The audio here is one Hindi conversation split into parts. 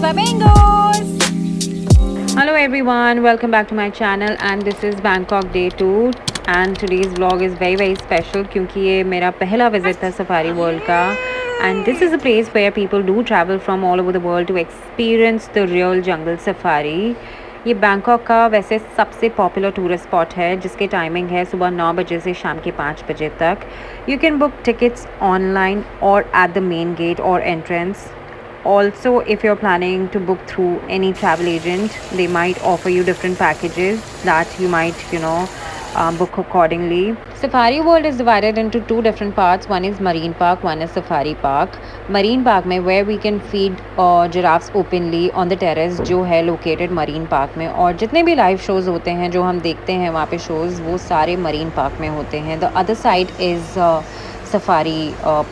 flamingos. Hello everyone, welcome back to my channel and this is Bangkok day 2 and today's vlog is very special क्योंकि ये मेरा पहला visit था सफारी वर्ल्ड का and this is a place where people do travel from all over the world to experience the real jungle safari. ये बैंकॉक का वैसे सबसे पॉपुलर टूरिस्ट स्पॉट है जिसके टाइमिंग है सुबह 9 बजे से शाम के 5 बजे तक. You can book tickets online और एट द मेन गेट और entrance. Also, if you're planning to book through any travel agent, they might offer you different packages that you might book accordingly. Safari World is divided into two different parts. One is Marine Park, one is Safari Park. Marine Park में where we can feed giraffes openly on the terrace जो है located Marine Park में, और जितने भी live shows होते हैं जो हम देखते हैं वहाँ पे shows वो सारे Marine Park में होते हैं. The other side is Safari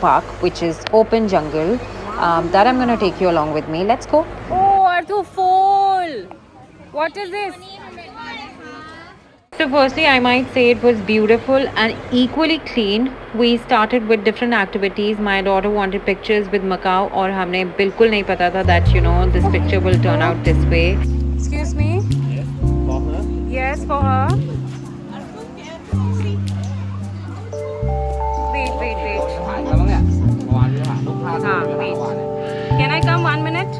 Park which is open jungle. That I'm gonna take you along with me. Let's go. Oh, Arthu Fall. What is this? So firstly, I might say it was beautiful and equally clean. We started with different activities. My daughter wanted pictures with Macau और हमने बिल्कुल नहीं पता था that this picture will turn out this way. Excuse me. Yes, for her. Yes, for her. Wait. ถ่ายแล้วมั้งเนี่ยเมื่อวานที่ถ่ายรูปภาพ wait. Can I come 1 minute?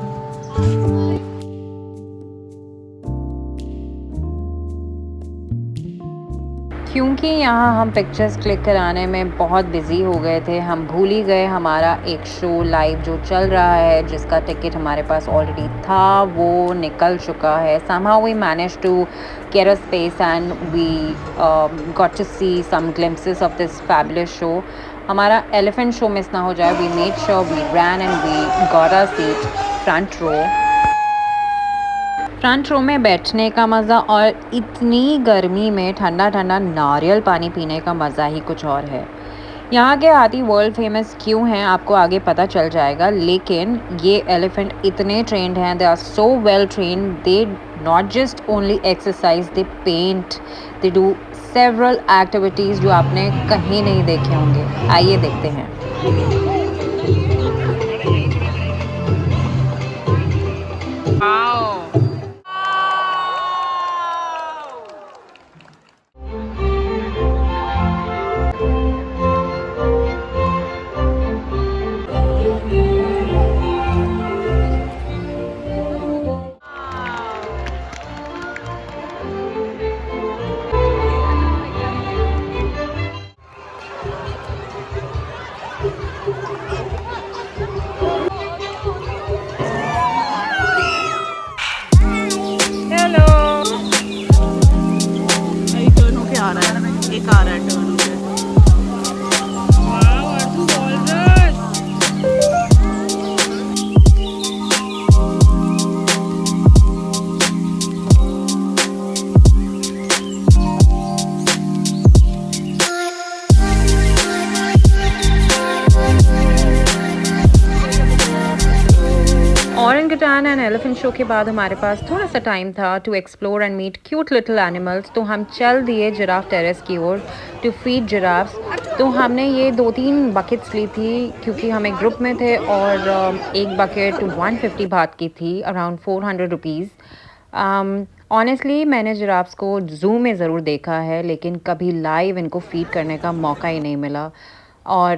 क्योंकि यहाँ हम पिक्चर्स क्लिक कराने में बहुत बिज़ी हो गए थे, हम भूल ही गए हमारा एक शो लाइव जो चल रहा है जिसका टिकट हमारे पास ऑलरेडी था वो निकल चुका है. somehow we managed to get a space and we got to see some glimpses of this fabulous show. हमारा एलिफेंट शो मिस ना हो जाए. we made sure we ran and we got our seat front row. Front row में बैठने का मज़ा और इतनी गर्मी में ठंडा ठंडा नारियल पानी पीने का मज़ा ही कुछ और है. यहाँ के हाथी वर्ल्ड फेमस क्यों हैं आपको आगे पता चल जाएगा, लेकिन ये एलिफेंट इतने ट्रेंड हैं. They are so well trained. They not just only exercise, they paint, they do several activities जो आपने कहीं नहीं देखे होंगे. आइए देखते हैं. Wow. एक आ रहा है टर्न पे. Wow, Arthu Walrus. Orangutan and elephant show के बाद हमारे पास थोड़ा सा टाइम था to explore and meet cute little animals. तो हम चल दिए जिराफ टेरेस की ओर टू फीड जिराफ्स. तो हमने ये 2-3 बकेट्स ली थी क्योंकि हम एक ग्रुप में थे और एक बकेट 150 बात की थी, अराउंड 400 रुपीज़. ऑनेस्टली मैंने जिराफ्स को ज़ू में ज़रूर देखा है लेकिन कभी लाइव इनको फीड करने का मौका ही नहीं मिला. और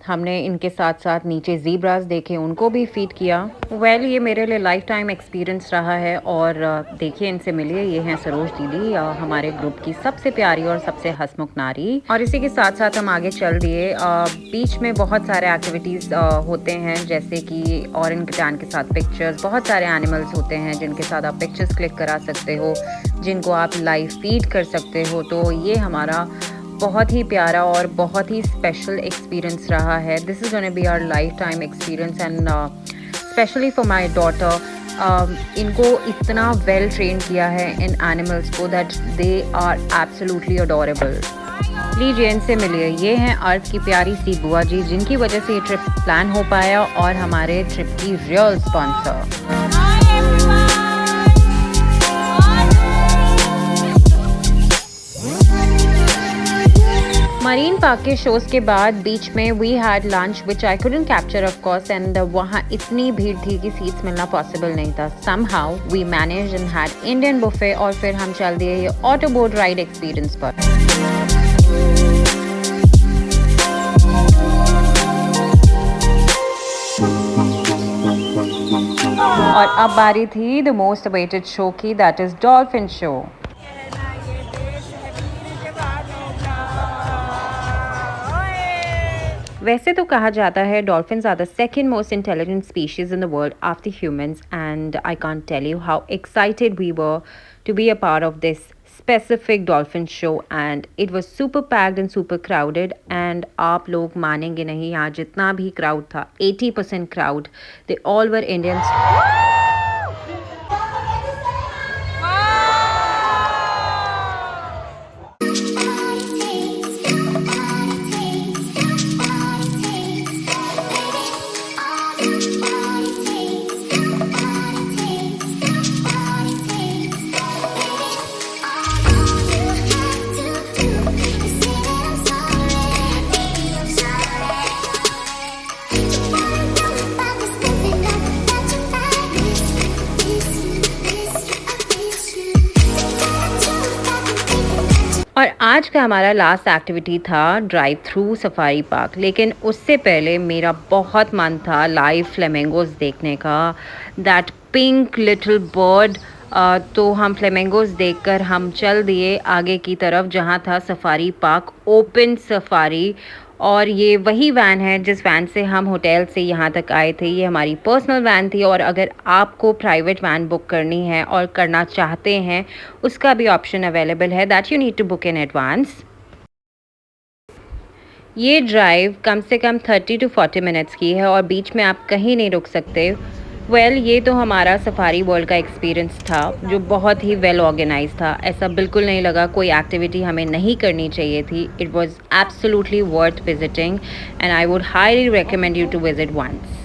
हमने इनके साथ साथ नीचे ज़ीब्रास देखे, उनको भी फीड किया. ये मेरे लिए लाइफ टाइम एक्सपीरियंस रहा है. और देखिए इनसे मिलिए, ये हैं सरोज दीदी, हमारे ग्रुप की सबसे प्यारी और सबसे हंसमुख नारी. और इसी के साथ साथ हम आगे चल दिए. बीच में बहुत सारे एक्टिविटीज़ होते हैं जैसे कि ऑरेंगुटान के साथ पिक्चर्स, बहुत सारे एनिमल्स होते हैं जिनके साथ आप पिक्चर्स क्लिक करा सकते हो, जिनको आप लाइव फीड कर सकते हो. तो ये हमारा बहुत ही प्यारा और बहुत ही स्पेशल एक्सपीरियंस रहा है. This is gonna be our lifetime experience and specially for my daughter. इनको इतना वेल ट्रेन किया है इन एनिमल्स को that they are absolutely adorable. लीजिए इनसे मिलिए, ये हैं अर्थ की प्यारी सी बुआ जी जिनकी वजह से ये ट्रिप प्लान हो पाया और हमारे ट्रिप की रियल स्पॉन्सर. मरीन पार्क के शोज़ के बाद बीच में we had lunch which I couldn't capture of course and वहाँ इतनी भीड़ थी कि सीट्स मिलना पॉसिबल नहीं था. Somehow we manage and had Indian buffet और फिर हम चल दिए ये ऑटो बोट राइड एक्सपीरियंस पर. और अब बारी थी द मोस्ट अवेटेड शो की, दैट इज डॉल्फिन शो. वैसे तो कहा जाता है dolphins are the second most intelligent species in the world after humans and I can't tell you how excited we were to be a part of this specific dolphin show and it was super packed and super crowded and आप लोग मानेंगे नहीं, यहाँ जितना भी crowd था 80% crowd they all were Indians. और आज का हमारा लास्ट एक्टिविटी था ड्राइव थ्रू सफारी पार्क, लेकिन उससे पहले मेरा बहुत मन था लाइव फ्लेमिंगोज देखने का, दैट पिंक लिटिल बर्ड. तो हम फ्लेमिंगोज देखकर हम चल दिए आगे की तरफ जहाँ था सफारी पार्क ओपन सफारी. और ये वही वैन है जिस वैन से हम होटल से यहाँ तक आए थे. ये हमारी पर्सनल वैन थी और अगर आपको प्राइवेट वैन बुक करनी है और करना चाहते हैं उसका भी ऑप्शन अवेलेबल है, that you need to book in advance. ये ड्राइव कम से कम 30 to 40 मिनट्स की है और बीच में आप कहीं नहीं रुक सकते. ये तो हमारा सफारी वर्ल्ड का एक्सपीरियंस था जो बहुत ही वेल ऑर्गेनाइज था. ऐसा बिल्कुल नहीं लगा कोई एक्टिविटी हमें नहीं करनी चाहिए थी. It was absolutely worth visiting and I would highly recommend you to visit once.